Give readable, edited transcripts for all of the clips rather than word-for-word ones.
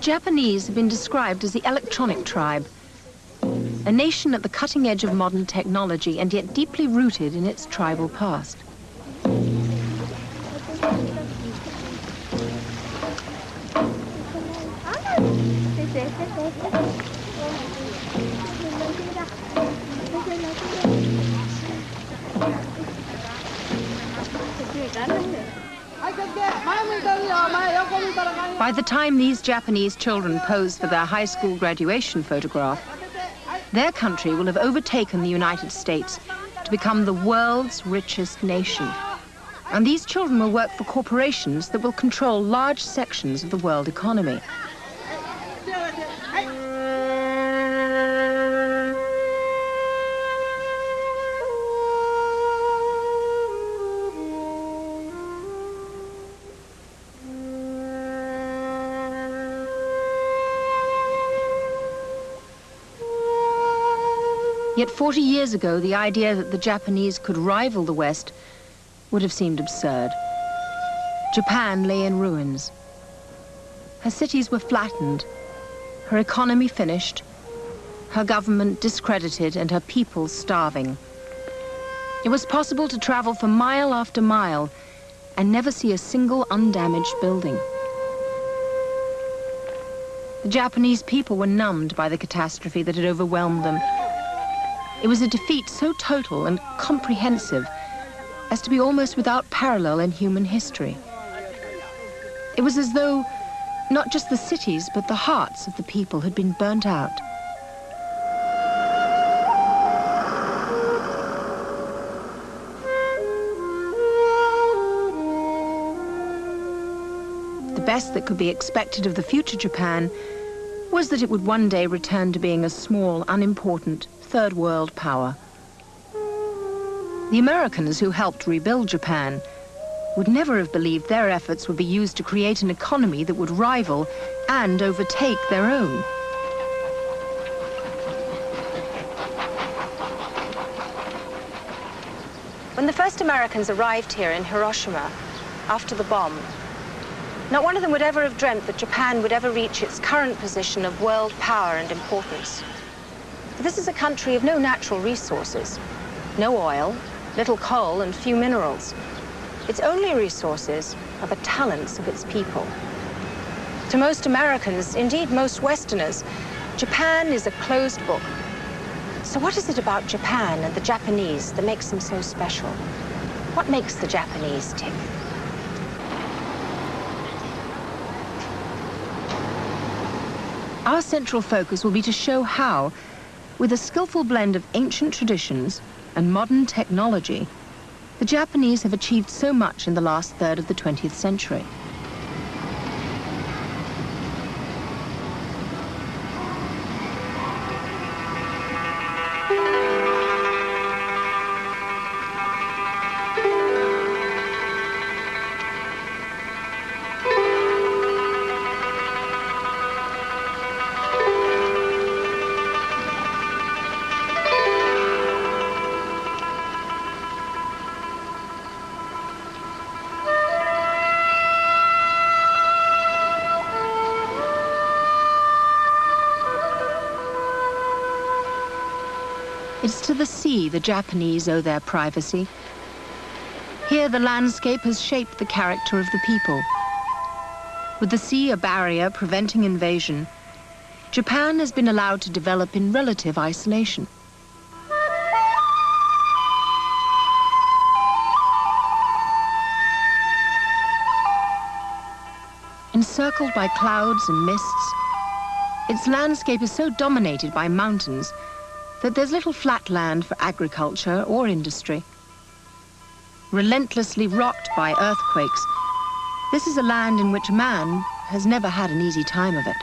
Japanese have been described as the electronic tribe, a nation at the cutting edge of modern technology and yet deeply rooted in its tribal past. By the time these Japanese children pose for their high school graduation photograph, their country will have overtaken the United States to become the world's richest nation. And these children will work for corporations that will control large sections of the world economy. Yet 40 years ago, the idea that the Japanese could rival the West would have seemed absurd. Japan lay in ruins. Her cities were flattened, her economy finished, her government discredited, and her people starving. It was possible to travel for mile after mile and never see a single undamaged building. The Japanese people were numbed by the catastrophe that had overwhelmed them. It was a defeat so total and comprehensive as to be almost without parallel in human history. It was as though not just the cities, but the hearts of the people had been burnt out. The best that could be expected of the future Japan was that it would one day return to being a small, unimportant, third world power. The Americans who helped rebuild Japan would never have believed their efforts would be used to create an economy that would rival and overtake their own. When the first Americans arrived here in Hiroshima after the bomb, not one of them would ever have dreamt that Japan would ever reach its current position of world power and importance. This is a country of no natural resources, no oil, little coal, and few minerals. Its only resources are the talents of its people. To most Americans, indeed most Westerners, Japan is a closed book. So what is it about Japan and the Japanese that makes them so special? What makes the Japanese tick? Our central focus will be to show how, with a skillful blend of ancient traditions and modern technology, the Japanese have achieved so much in the last third of the 20th century. It's to the sea the Japanese owe their privacy. Here the landscape has shaped the character of the people. With the sea a barrier preventing invasion, Japan has been allowed to develop in relative isolation. Encircled by clouds and mists, its landscape is so dominated by mountains that there's little flat land for agriculture or industry. Relentlessly rocked by earthquakes, this is a land in which man has never had an easy time of it.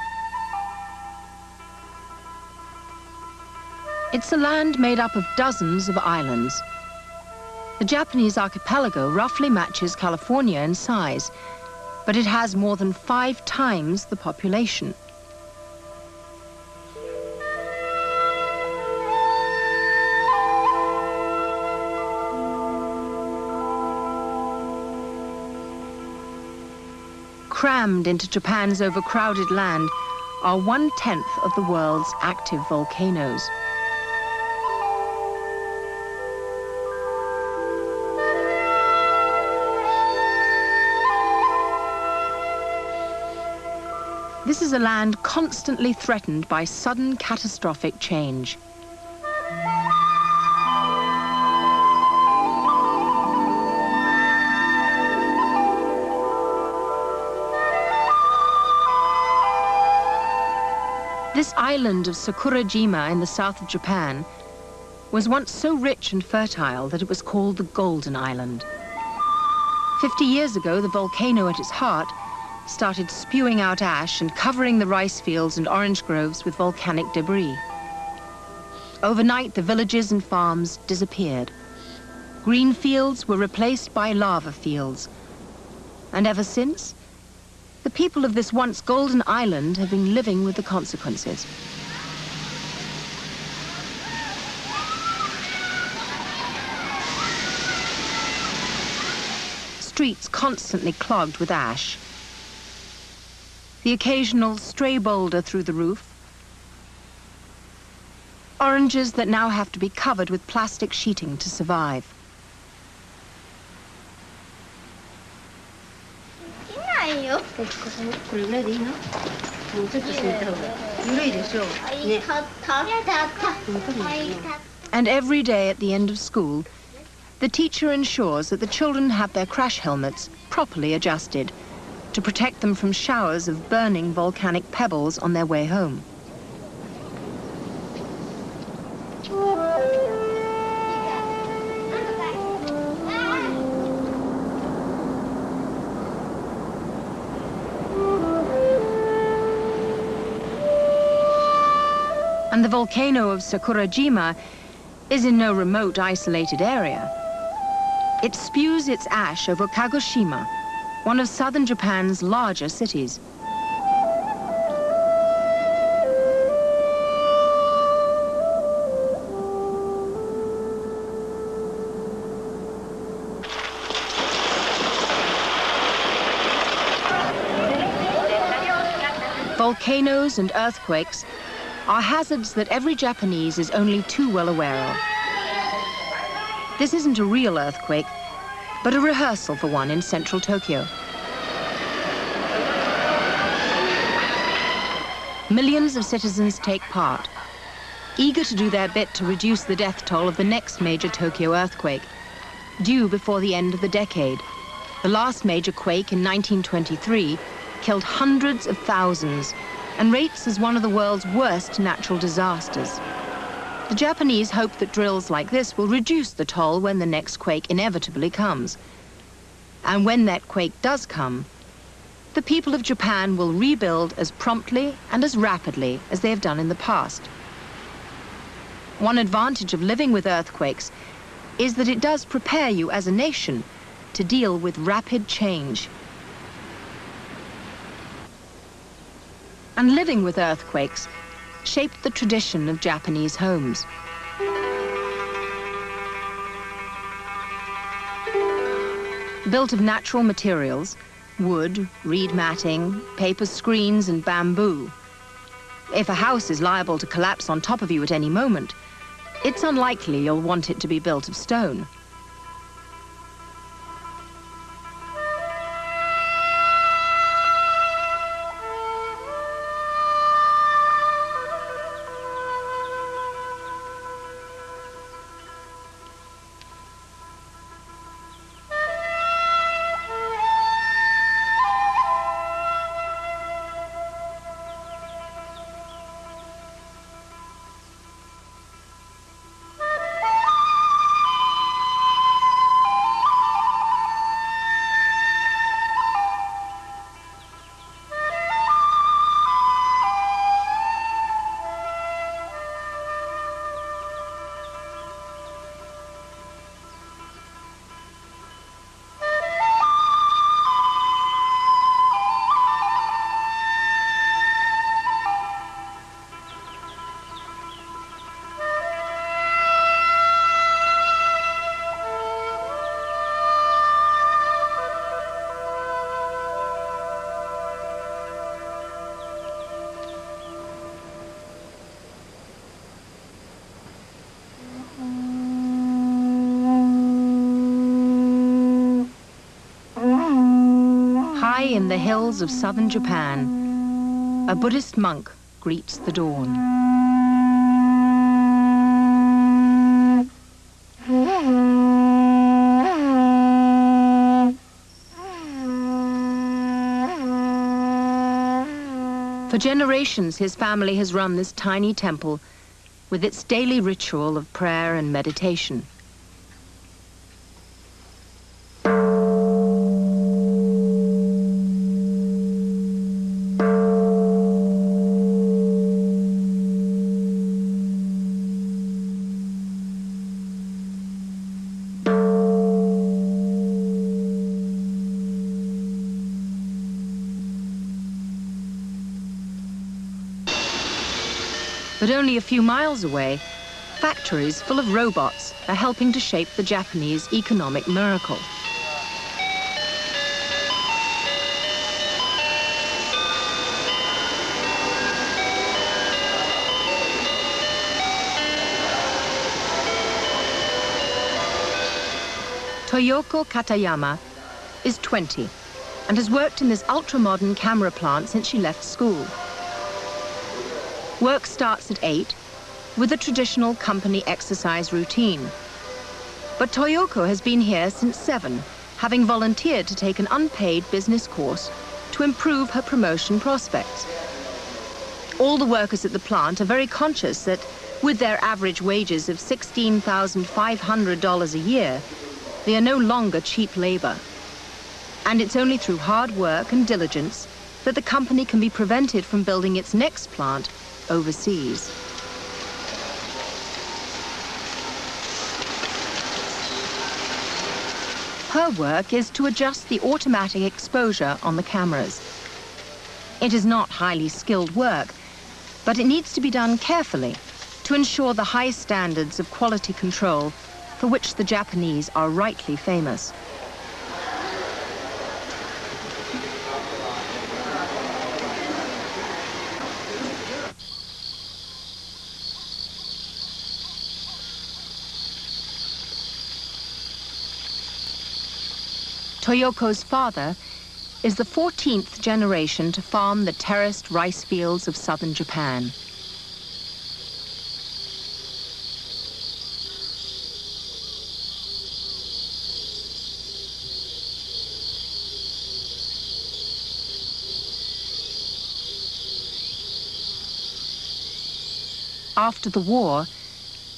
It's a land made up of dozens of islands. The Japanese archipelago roughly matches California in size, but it has more than 5 times the population. Crammed into Japan's overcrowded land are 1/10 of the world's active volcanoes. This is a land constantly threatened by sudden catastrophic change. This island of Sakurajima in the south of Japan was once so rich and fertile that it was called the Golden Island. 50 years ago, the volcano at its heart started spewing out ash and covering the rice fields and orange groves with volcanic debris. Overnight, the villages and farms disappeared. Green fields were replaced by lava fields. And ever since, the people of this once golden island have been living with the consequences. Streets constantly clogged with ash. The occasional stray boulder through the roof. Oranges that now have to be covered with plastic sheeting to survive. And every day at the end of school, the teacher ensures that the children have their crash helmets properly adjusted to protect them from showers of burning volcanic pebbles on their way home. And the volcano of Sakurajima is in no remote, isolated area. It spews its ash over Kagoshima, one of southern Japan's larger cities. Volcanoes and earthquakes are hazards that every Japanese is only too well aware of. This isn't a real earthquake, but a rehearsal for one in central Tokyo. Millions of citizens take part, eager to do their bit to reduce the death toll of the next major Tokyo earthquake, due before the end of the decade. The last major quake in 1923 killed hundreds of thousands and rates as one of the world's worst natural disasters. The Japanese hope that drills like this will reduce the toll when the next quake inevitably comes. And when that quake does come, the people of Japan will rebuild as promptly and as rapidly as they have done in the past. One advantage of living with earthquakes is that it does prepare you as a nation to deal with rapid change. And living with earthquakes shaped the tradition of Japanese homes. Built of natural materials, wood, reed matting, paper screens, and bamboo. If a house is liable to collapse on top of you at any moment, it's unlikely you'll want it to be built of stone. in the hills of southern Japan, a Buddhist monk greets the dawn. For generations, his family has run this tiny temple with its daily ritual of prayer and meditation. But only a few miles away, factories full of robots are helping to shape the Japanese economic miracle. Toyoko Katayama is 20 and has worked in this ultra-modern camera plant since she left school. Work starts at 8 with a traditional company exercise routine. But Toyoko has been here since 7, having volunteered to take an unpaid business course to improve her promotion prospects. All the workers at the plant are very conscious that with their average wages of $16,500 a year, they are no longer cheap labor. And it's only through hard work and diligence that the company can be prevented from building its next plant overseas. Her work is to adjust the automatic exposure on the cameras. It is not highly skilled work, but it needs to be done carefully to ensure the high standards of quality control for which the Japanese are rightly famous. Toyoko's father is the 14th generation to farm the terraced rice fields of southern Japan. After the war,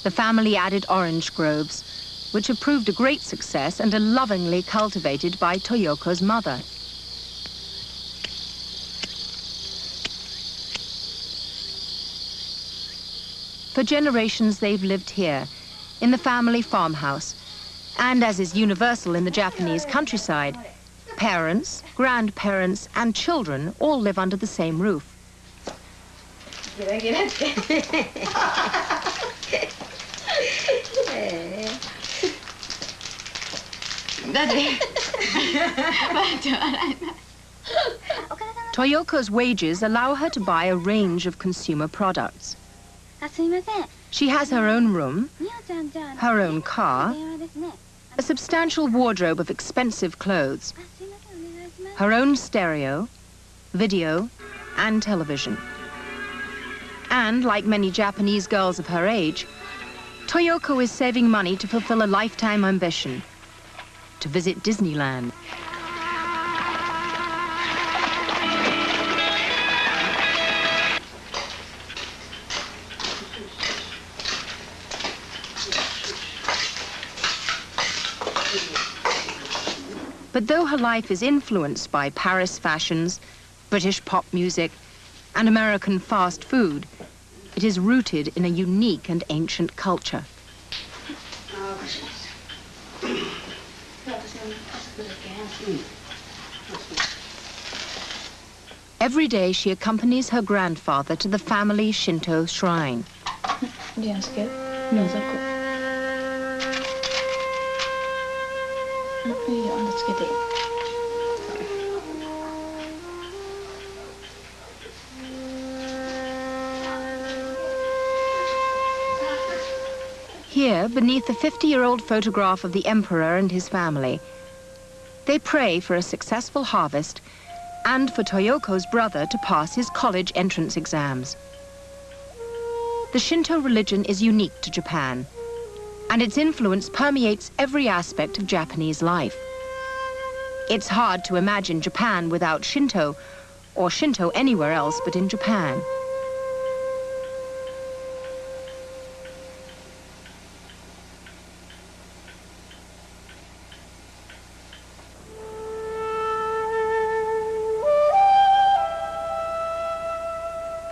the family added orange groves, which have proved a great success and are lovingly cultivated by Toyoko's mother. For generations, they've lived here, in the family farmhouse, and as is universal in the Japanese countryside, parents, grandparents, and children all live under the same roof. Toyoko's wages allow her to buy a range of consumer products. She has her own room, her own car, a substantial wardrobe of expensive clothes, her own stereo, video, and television. And, like many Japanese girls of her age, Toyoko is saving money to fulfill a lifetime ambition: to visit Disneyland. But though her life is influenced by Paris fashions, British pop music, and American fast food, it is rooted in a unique and ancient culture. Every day she accompanies her grandfather to the family Shinto shrine. Here, beneath the 50-year-old photograph of the emperor and his family, they pray for a successful harvest and for Toyoko's brother to pass his college entrance exams. The Shinto religion is unique to Japan, and its influence permeates every aspect of Japanese life. It's hard to imagine Japan without Shinto, or Shinto anywhere else but in Japan.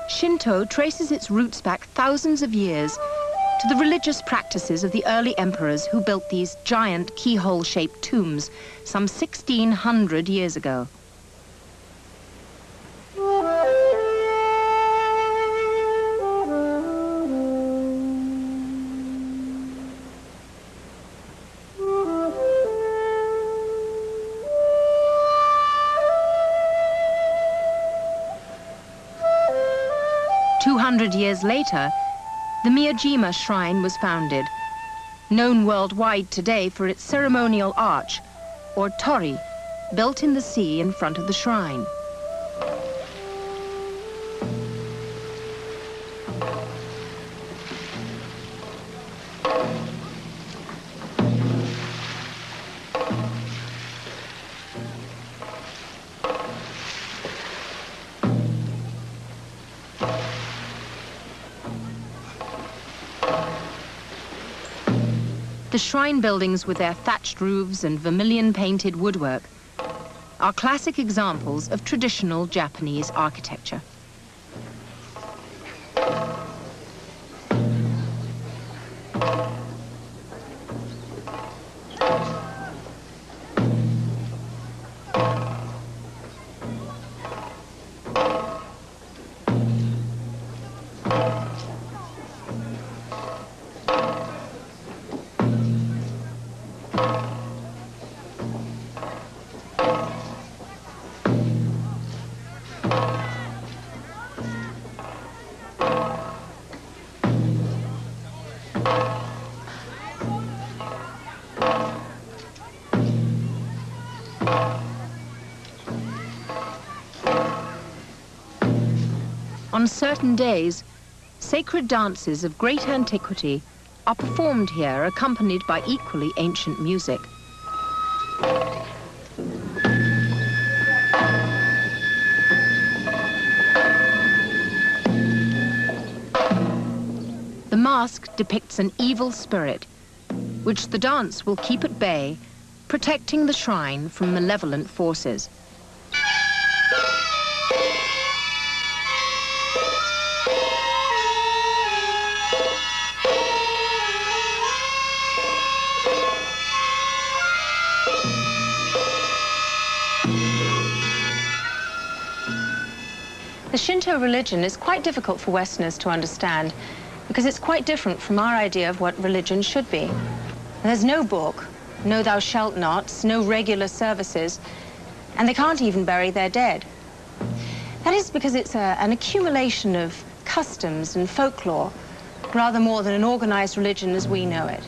Shinto traces its roots back thousands of years to the religious practices of the early emperors who built these giant keyhole-shaped tombs some 1,600 years ago. Years later, the Miyajima Shrine was founded, known worldwide today for its ceremonial arch, or torii, built in the sea in front of the shrine. The shrine buildings with their thatched roofs and vermilion-painted woodwork are classic examples of traditional Japanese architecture. On certain days, sacred dances of great antiquity are performed here, accompanied by equally ancient music. The mask depicts an evil spirit, which the dance will keep at bay, protecting the shrine from malevolent forces. The Shinto religion is quite difficult for Westerners to understand because it's quite different from our idea of what religion should be. There's no book, no thou shalt nots, no regular services, and they can't even bury their dead. That is because it's an accumulation of customs and folklore, rather more than an organized religion as we know it.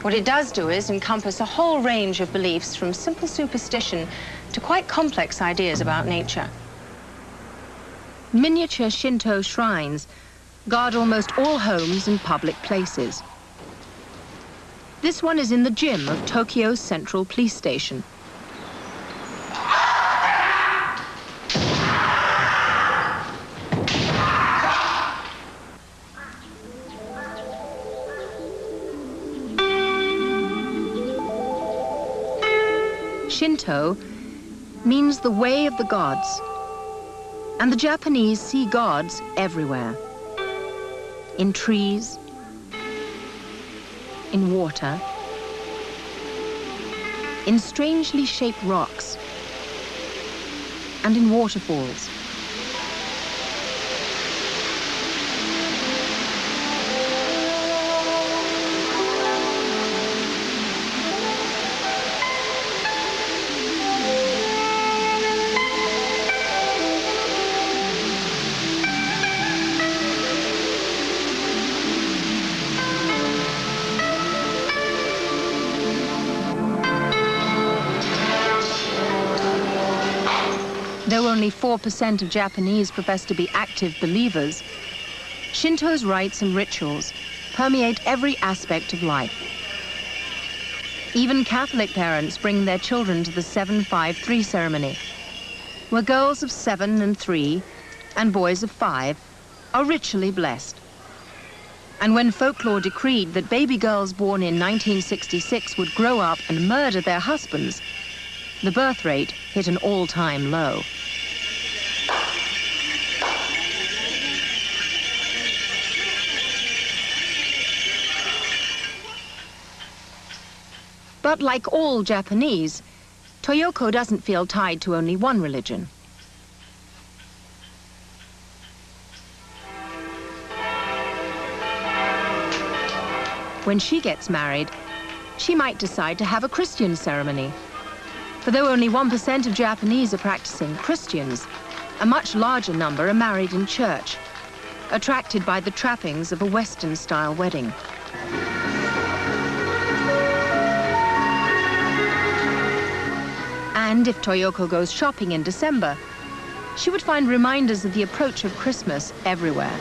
What it does do is encompass a whole range of beliefs from simple superstition to quite complex ideas about nature. Miniature Shinto shrines guard almost all homes and public places. This one is in the gym of Tokyo's Central Police Station. Shinto means the way of the gods. And the Japanese see gods everywhere. In trees, in water, in strangely shaped rocks, and in waterfalls. only 4% of Japanese profess to be active believers, Shinto's rites and rituals permeate every aspect of life. Even Catholic parents bring their children to the 7-5-3 ceremony, where girls of 7 and 3 and boys of 5 are ritually blessed. And when folklore decreed that baby girls born in 1966 would grow up and murder their husbands, the birth rate hit an all-time low. But like all Japanese, Toyoko doesn't feel tied to only one religion. When she gets married, she might decide to have a Christian ceremony. For though only 1% of Japanese are practicing Christians, a much larger number are married in church, attracted by the trappings of a Western-style wedding. And if Toyoko goes shopping in December, she would find reminders of the approach of Christmas everywhere.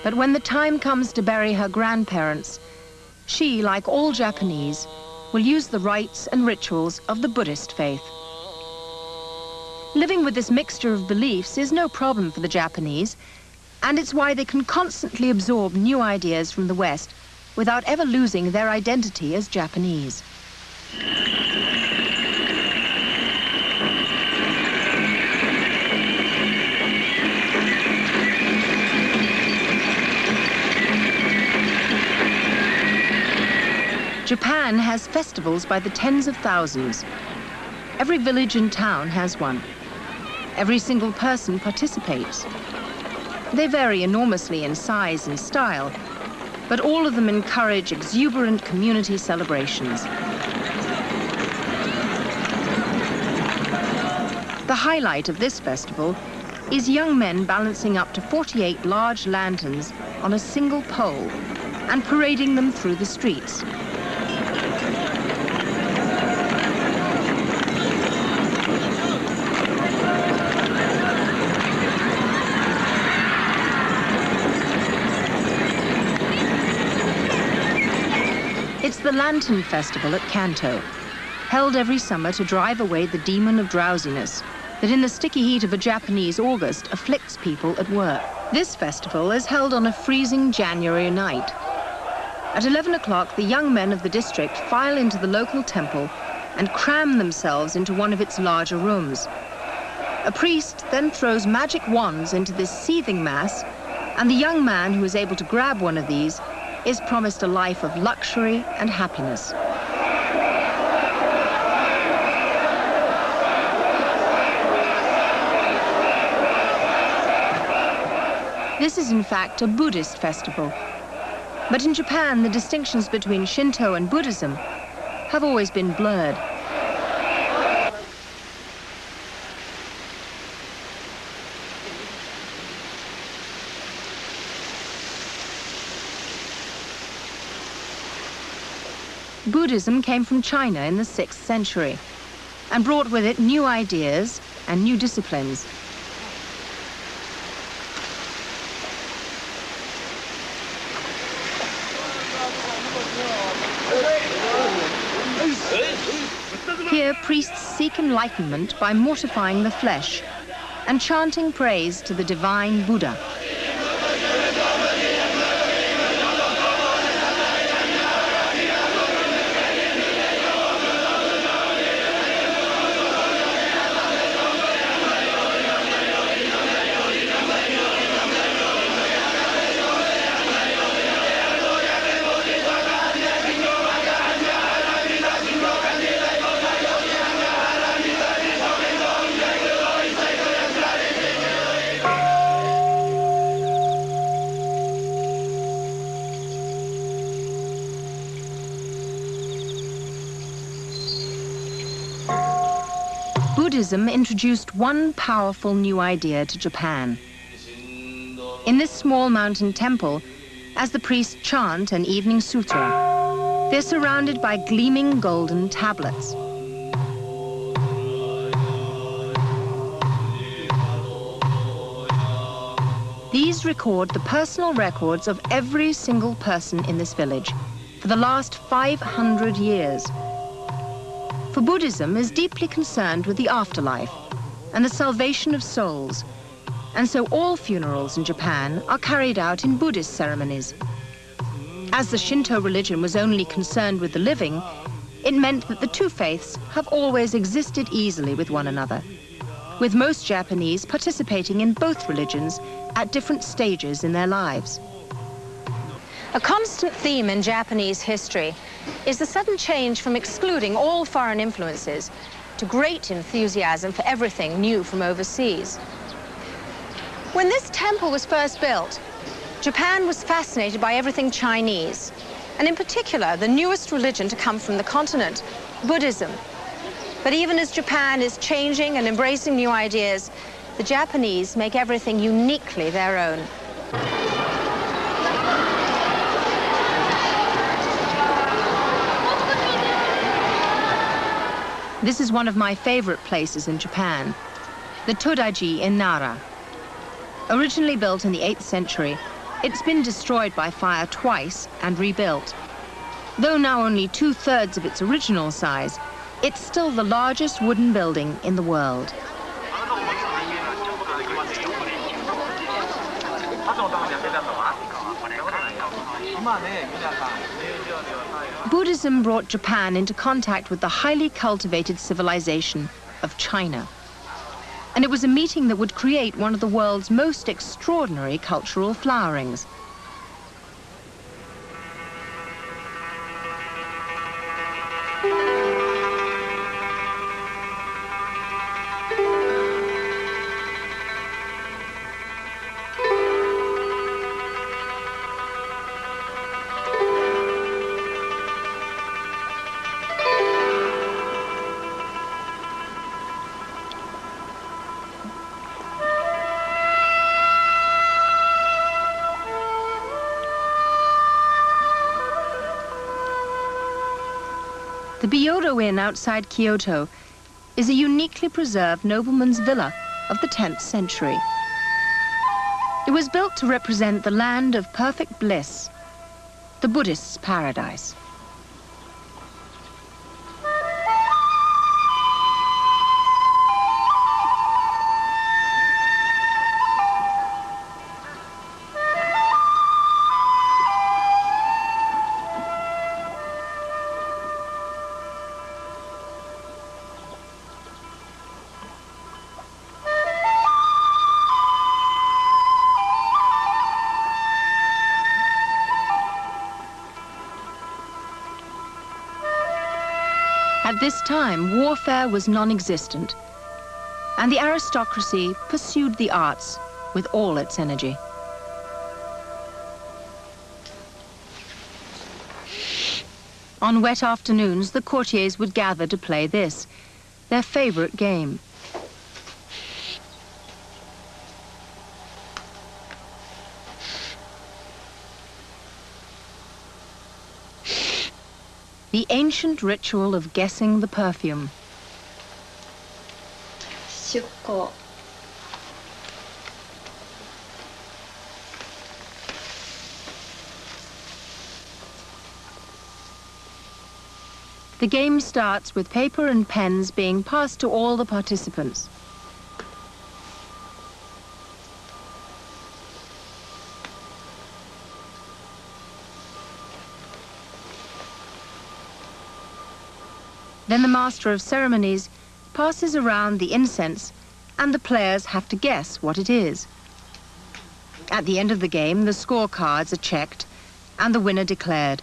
But when the time comes to bury her grandparents, she, like all Japanese, will use the rites and rituals of the Buddhist faith. Living with this mixture of beliefs is no problem for the Japanese, and it's why they can constantly absorb new ideas from the West without ever losing their identity as Japanese. Japan has festivals by the tens of thousands. Every village and town has one. Every single person participates. They vary enormously in size and style, but all of them encourage exuberant community celebrations. The highlight of this festival is young men balancing up to 48 large lanterns on a single pole and parading them through the streets. It's the Lantern Festival at Kanto, held every summer to drive away the demon of drowsiness that in the sticky heat of a Japanese August afflicts people at work. This festival is held on a freezing January night. At 11 o'clock, the young men of the district file into the local temple and cram themselves into one of its larger rooms. A priest then throws magic wands into this seething mass, and the young man who is able to grab one of these is promised a life of luxury and happiness. This is in fact a Buddhist festival. But in Japan, the distinctions between Shinto and Buddhism have always been blurred. Buddhism came from China in the 6th century and brought with it new ideas and new disciplines. Here, priests seek enlightenment by mortifying the flesh and chanting praise to the divine Buddha. Buddhism introduced one powerful new idea to Japan. In this small mountain temple, as the priests chant an evening sutra, they're surrounded by gleaming golden tablets. These record the personal records of every single person in this village for the last 500 years. For Buddhism is deeply concerned with the afterlife and the salvation of souls, and so all funerals in Japan are carried out in Buddhist ceremonies. As the Shinto religion was only concerned with the living, it meant that the two faiths have always existed easily with one another, with most Japanese participating in both religions at different stages in their lives. A constant theme in Japanese history is the sudden change from excluding all foreign influences to great enthusiasm for everything new from overseas. When this temple was first built, Japan was fascinated by everything Chinese, and in particular, the newest religion to come from the continent, Buddhism. But even as Japan is changing and embracing new ideas, the Japanese make everything uniquely their own. This is one of my favorite places in Japan, the Todaiji in Nara. Originally built in the 8th century, it's been destroyed by fire twice and rebuilt. Though now only 2/3 of its original size, it's still the largest wooden building in the world. Buddhism brought Japan into contact with the highly cultivated civilization of China. And it was a meeting that would create one of the world's most extraordinary cultural flowerings. The Byodo Inn outside Kyoto is a uniquely preserved nobleman's villa of the 10th century. It was built to represent the land of perfect bliss, the Buddhist's paradise. At this time, warfare was non-existent, and the aristocracy pursued the arts with all its energy. On wet afternoons, the courtiers would gather to play this, their favorite game. The ancient ritual of guessing the perfume. The game starts with paper and pens being passed to all the participants. Then the master of ceremonies passes around the incense, and the players have to guess what it is. At the end of the game, the scorecards are checked and the winner declared.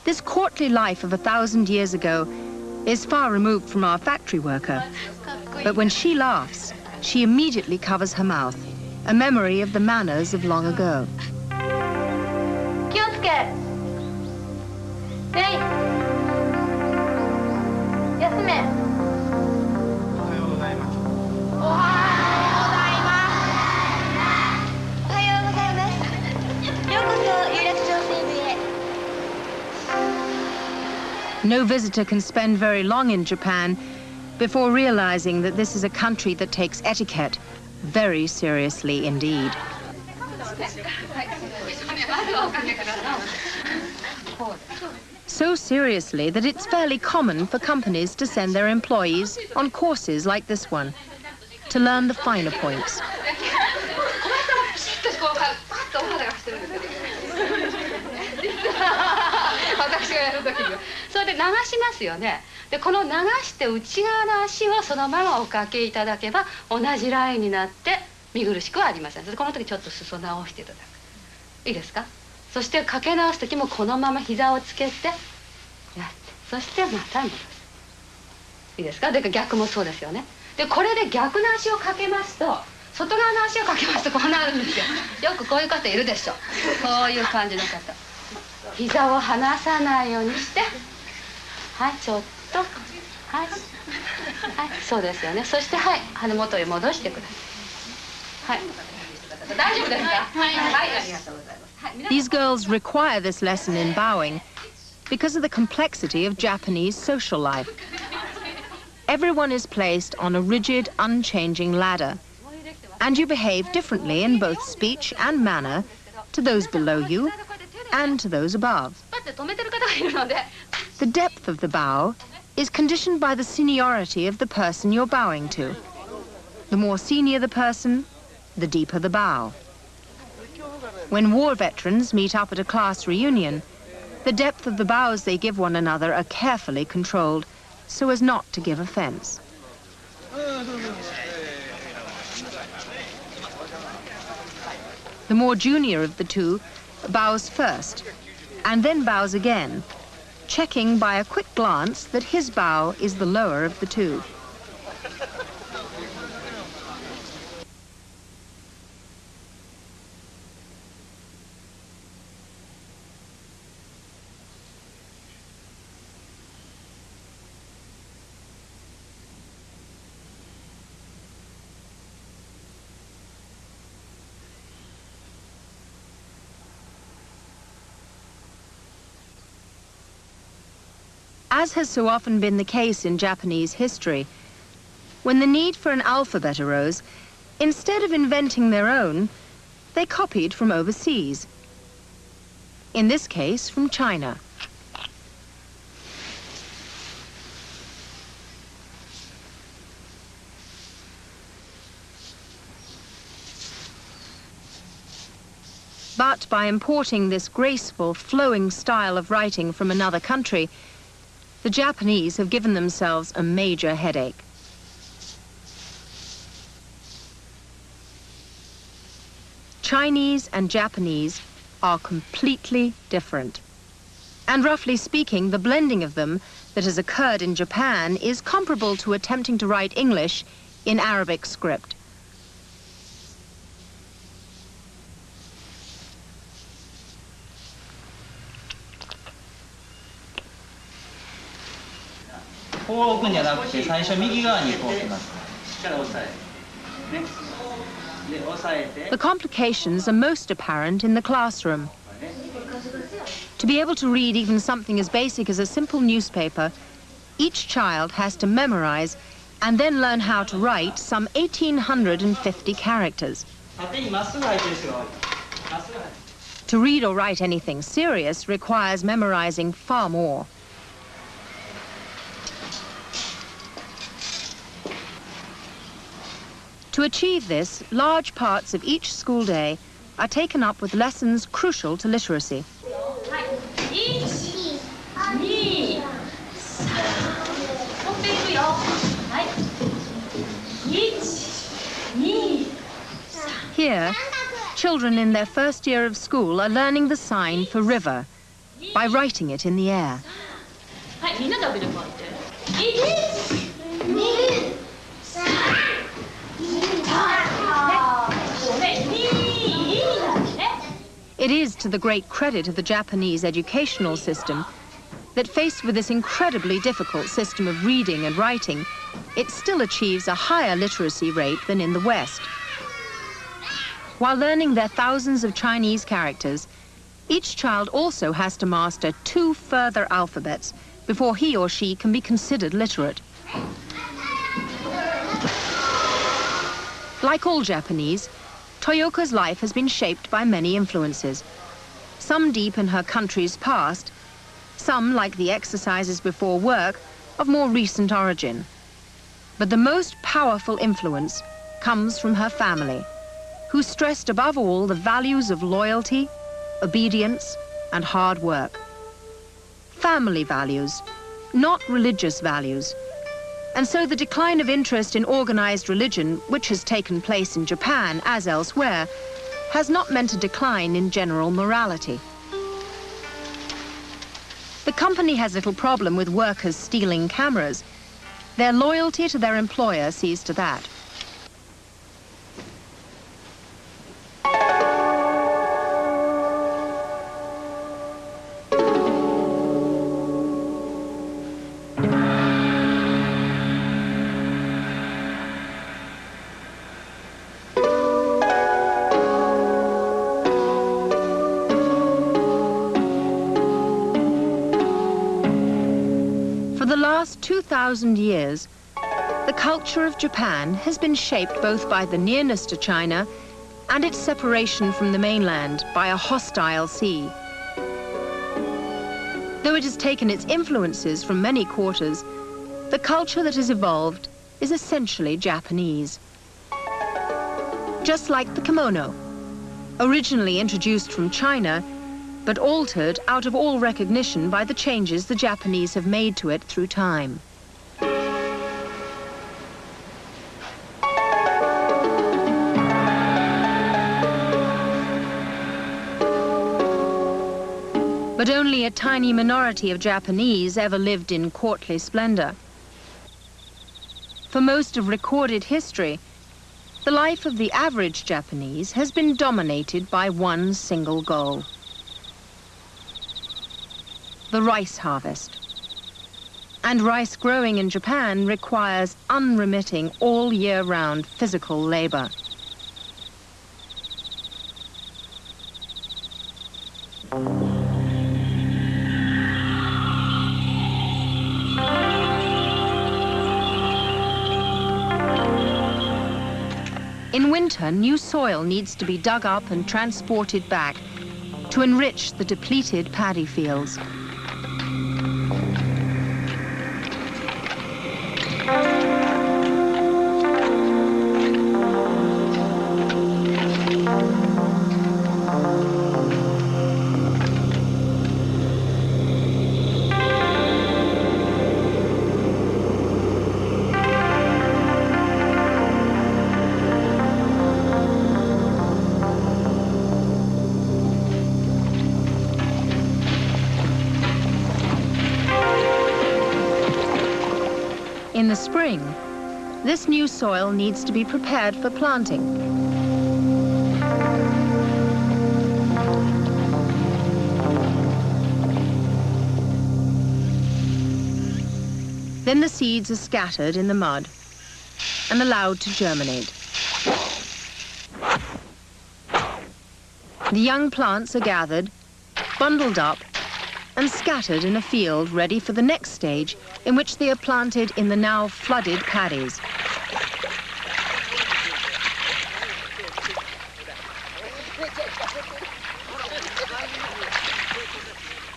This courtly life of 1,000 years ago is far removed from our factory worker. But when she laughs, she immediately covers her mouth, a memory of the manners of long ago. 気をつけ。No visitor can spend very long in Japan before realizing that this is a country that takes etiquette very seriously indeed. So seriously that it's fairly common for companies to send their employees on courses like this one to learn the finer points. 私がやる時にそれで流しますよね。でこの流して内側の足をそのままおかけいただけば同じラインになって見苦しくはありません。それでこの時ちょっと裾直していただく。いいですか？そしてかけ直す時もこのまま膝をつけてやってそしてまた戻す。いいですか？で逆もそうですよね。でこれで逆の足をかけますと外側の足をかけますとこうなるんですよ。よくこういう方いるでしょ。こういう感じの方。膝を離さないようにしてはいちょっとはい、はい、そうですよね。そしてはい羽元へ戻してください。はい大丈夫ですか？はいはいありがとうございます。These girls require this lesson in bowing because of the complexity of Japanese social life. Everyone is placed on a rigid, unchanging ladder, and you behave differently in both speech and manner to those below you and to those above. The depth of the bow is conditioned by the seniority of the person you're bowing to. The more senior the person, the deeper the bow. When war veterans meet up at a class reunion, the depth of the bows they give one another are carefully controlled so as not to give offense. The more junior of the two bows first, and then bows again, checking by a quick glance that his bow is the lower of the two. As has so often been the case in Japanese history, when the need for an alphabet arose, instead of inventing their own, they copied from overseas. In this case, from China. But by importing this graceful, flowing style of writing from another country, the Japanese have given themselves a major headache. Chinese and Japanese are completely different. And roughly speaking, the blending of them that has occurred in Japan is comparable to attempting to write English in Arabic script. The complications are most apparent in the classroom. To be able to read even something as basic as a simple newspaper, each child has to memorize and then learn how to write some 1,850 characters. To read or write anything serious requires memorizing far more. To achieve this, large parts of each school day are taken up with lessons crucial to literacy. Here, children in their first year of school are learning the sign for river by writing it in the air. It is to the great credit of the Japanese educational system that, faced with this incredibly difficult system of reading and writing, it still achieves a higher literacy rate than in the West. While learning their thousands of Chinese characters, each child also has to master 2 further alphabets before he or she can be considered literate. Like all Japanese, Toyoko's life has been shaped by many influences. Some deep in her country's past, some, like the exercises before work, of more recent origin. But the most powerful influence comes from her family, who stressed above all the values of loyalty, obedience, and hard work. Family values, not religious values. And so the decline of interest in organized religion, which has taken place in Japan as elsewhere, has not meant a decline in general morality. The company has little problem with workers stealing cameras. Their loyalty to their employer sees to that. For the last 2,000 years, the culture of Japan has been shaped both by the nearness to China and its separation from the mainland by a hostile sea. Though it has taken its influences from many quarters, the culture that has evolved is essentially Japanese. Just like the kimono, originally introduced from China, but altered out of all recognition by the changes the Japanese have made to it through time. But only a tiny minority of Japanese ever lived in courtly splendor. For most of recorded history, the life of the average Japanese has been dominated by one single goal: the rice harvest. And rice growing in Japan requires unremitting, all year round physical labor. In winter, new soil needs to be dug up and transported back to enrich the depleted paddy fields. In the spring, this new soil needs to be prepared for planting. Then the seeds are scattered in the mud and allowed to germinate. The young plants are gathered, bundled up, and scattered in a field ready for the next stage, in which they are planted in the now flooded paddies.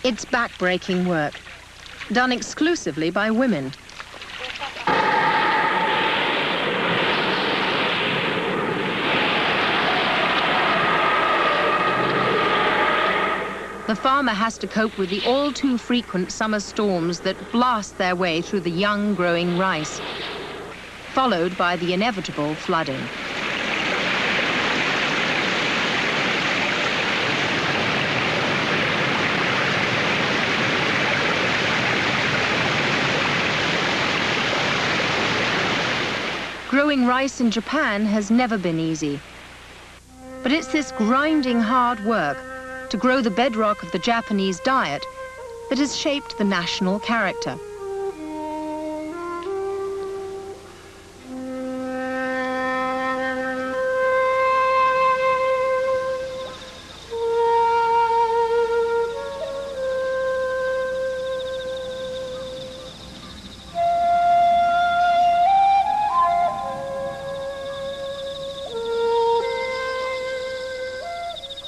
It's back-breaking work, done exclusively by women. The farmer has to cope with the all-too-frequent summer storms that blast their way through the young, growing rice, followed by the inevitable flooding. Growing rice in Japan has never been easy. But it's this grinding hard work to grow the bedrock of the Japanese diet that has shaped the national character.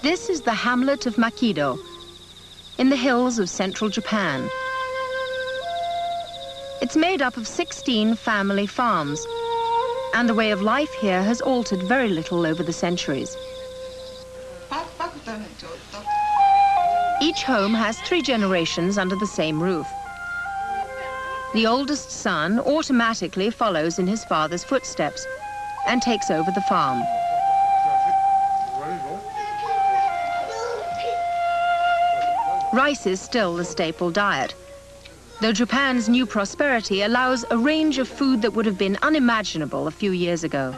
This is the hamlet of Makido, in the hills of central Japan. It's made up of 16 family farms, and the way of life here has altered very little over the centuries. Each home has 3 generations under the same roof. The oldest son automatically follows in his father's footsteps and takes over the farm. Rice is still the staple diet, though Japan's new prosperity allows a range of food that would have been unimaginable a few years ago.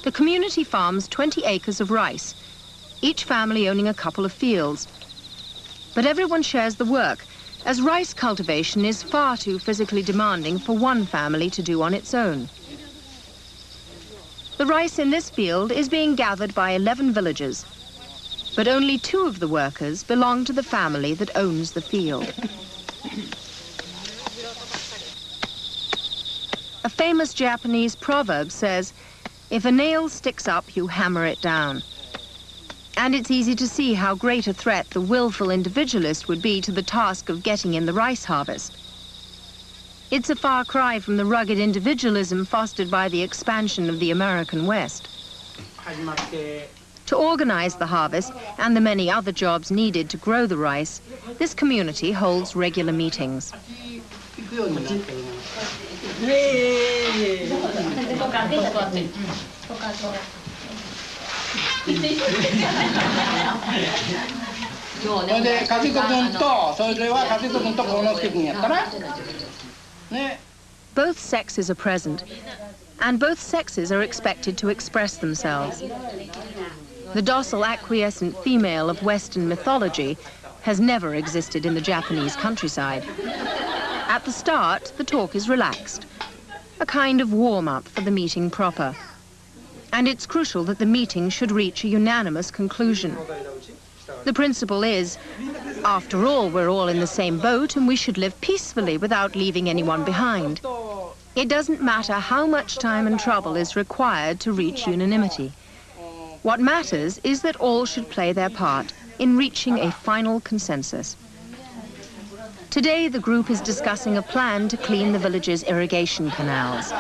The community farms 20 acres of rice, each family owning a couple of fields. But everyone shares the work, as rice cultivation is far too physically demanding for one family to do on its own. The rice in this field is being gathered by 11 villagers, but only 2 of the workers belong to the family that owns the field. A famous Japanese proverb says, "If a nail sticks up, you hammer it down." And it's easy to see how great a threat the willful individualist would be to the task of getting in the rice harvest. It's a far cry from the rugged individualism fostered by the expansion of the American West. To organize the harvest and the many other jobs needed to grow the rice, this community holds regular meetings. Both sexes are present, and both sexes are expected to express themselves. The docile, acquiescent female of Western mythology has never existed in the Japanese countryside. At the start, the talk is relaxed, a kind of warm-up for the meeting proper. And it's crucial that the meeting should reach a unanimous conclusion. The principle is, after all, we're all in the same boat and we should live peacefully without leaving anyone behind. It doesn't matter how much time and trouble is required to reach unanimity. What matters is that all should play their part in reaching a final consensus. Today, the group is discussing a plan to clean the village's irrigation canals.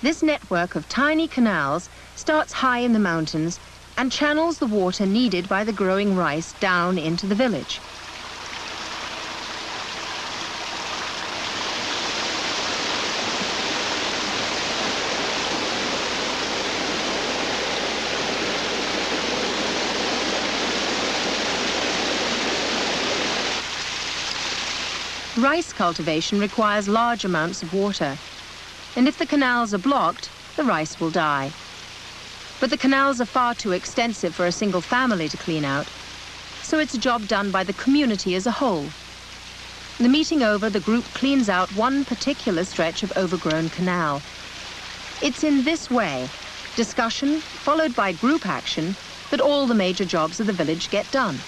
This network of tiny canals starts high in the mountains and channels the water needed by the growing rice down into the village. Rice cultivation requires large amounts of water, and if the canals are blocked, the rice will die. But the canals are far too extensive for a single family to clean out, so it's a job done by the community as a whole. The meeting over, the group cleans out one particular stretch of overgrown canal. It's in this way, discussion followed by group action, that all the major jobs of the village get done.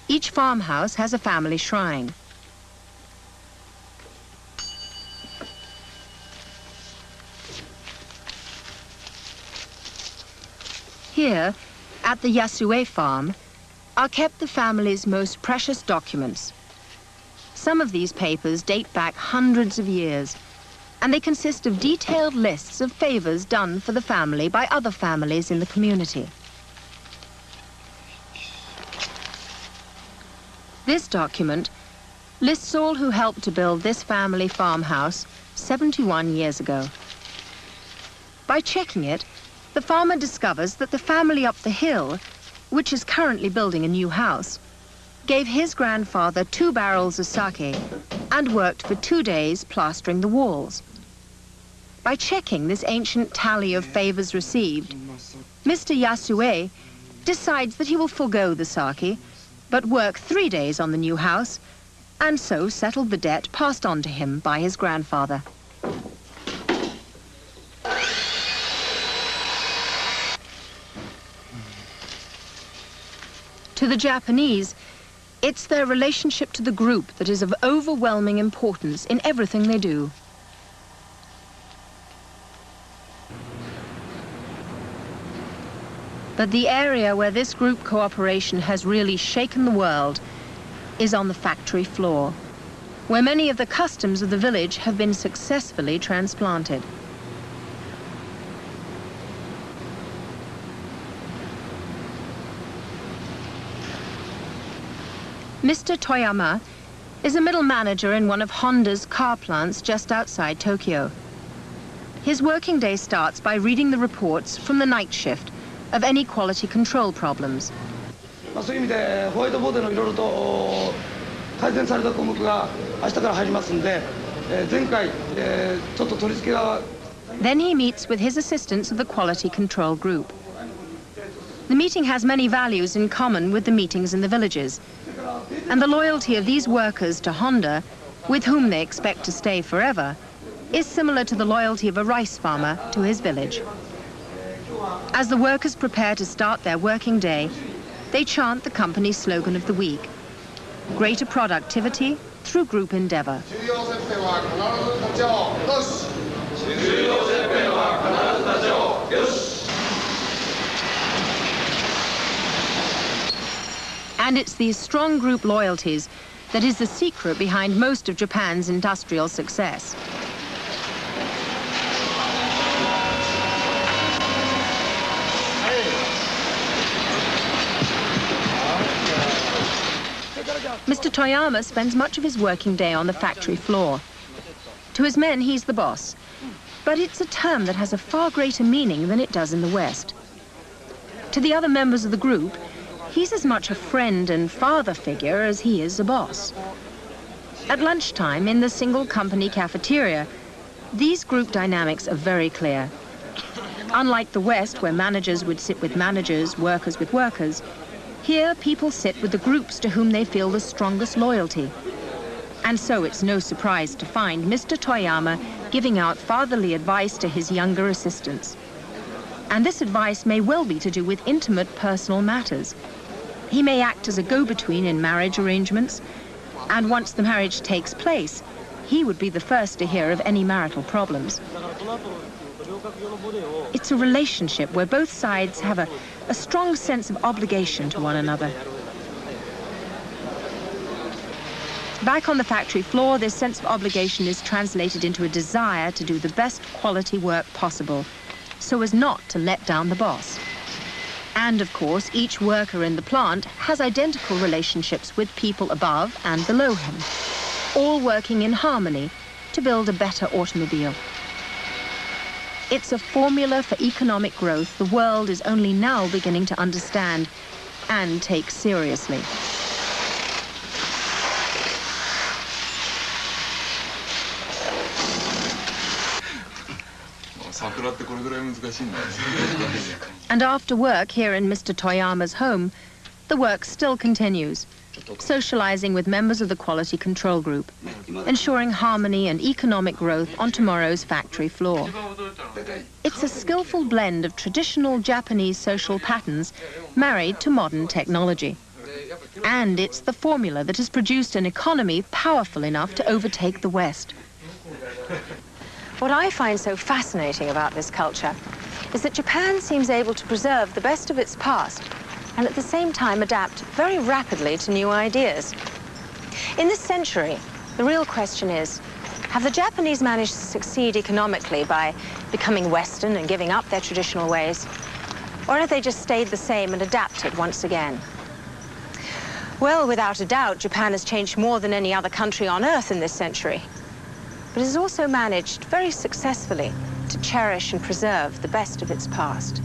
Each farmhouse has a family shrine. Here, at the Yasue farm, are kept the family's most precious documents. Some of these papers date back hundreds of years, and they consist of detailed lists of favors done for the family by other families in the community. This document lists all who helped to build this family farmhouse 71 years ago. By checking it, the farmer discovers that the family up the hill, which is currently building a new house, gave his grandfather 2 barrels of sake and worked for 2 days plastering the walls. By checking this ancient tally of favors received, Mr. Yasue decides that he will forego the sake, but work 3 days on the new house, and so settle the debt passed on to him by his grandfather. To the Japanese, It's their relationship to the group that is of overwhelming importance in everything they do. But the area where this group cooperation has really shaken the world is on the factory floor, where many of the customs of the village have been successfully transplanted. Mr. Toyama is a middle manager in one of Honda's car plants just outside Tokyo. His working day starts by reading the reports from the night shift of any quality control problems. そういう意味でホワイトボードのいろいろと改善された項目が明日から入りますので、前回ちょっと取り付けが Then he meets with his assistants of the quality control group. The meeting has many values in common with the meetings in the villages, and the loyalty of these workers to Honda, with whom they expect to stay forever, is similar to the loyalty of a rice farmer to his village. As the workers prepare to start their working day, they chant the company's slogan of the week: greater productivity through group endeavor. And it's these strong group loyalties that is the secret behind most of Japan's industrial success. Mr. Toyama spends much of his working day on the factory floor. To his men, he's the boss. But it's a term that has a far greater meaning than it does in the West. To the other members of the group, he's as much a friend and father figure as he is a boss. At lunchtime, in the single company cafeteria, these group dynamics are very clear. Unlike the West, where managers would sit with managers, workers with workers, here people sit with the groups to whom they feel the strongest loyalty. And so it's no surprise to find Mr. Toyama giving out fatherly advice to his younger assistants. And this advice may well be to do with intimate personal matters. He may act as a go-between in marriage arrangements, and once the marriage takes place, he would be the first to hear of any marital problems. It's a relationship where both sides have a strong sense of obligation to one another. Back on the factory floor, this sense of obligation is translated into a desire to do the best quality work possible, so as not to let down the boss. And of course, each worker in the plant has identical relationships with people above and below him, all working in harmony to build a better automobile. It's a formula for economic growth the world is only now beginning to understand and take seriously. And after work here in Mr. Toyama's home, the work still continues, socializing with members of the quality control group, ensuring harmony and economic growth on tomorrow's factory floor. It's a skillful blend of traditional Japanese social patterns married to modern technology. And it's the formula that has produced an economy powerful enough to overtake the West. What I find so fascinating about this culture is that Japan seems able to preserve the best of its past and at the same time adapt very rapidly to new ideas. In this century, the real question is, have the Japanese managed to succeed economically by becoming Western and giving up their traditional ways? Or have they just stayed the same and adapted once again? Well, without a doubt, Japan has changed more than any other country on Earth in this century. But it has also managed very successfully to cherish and preserve the best of its past.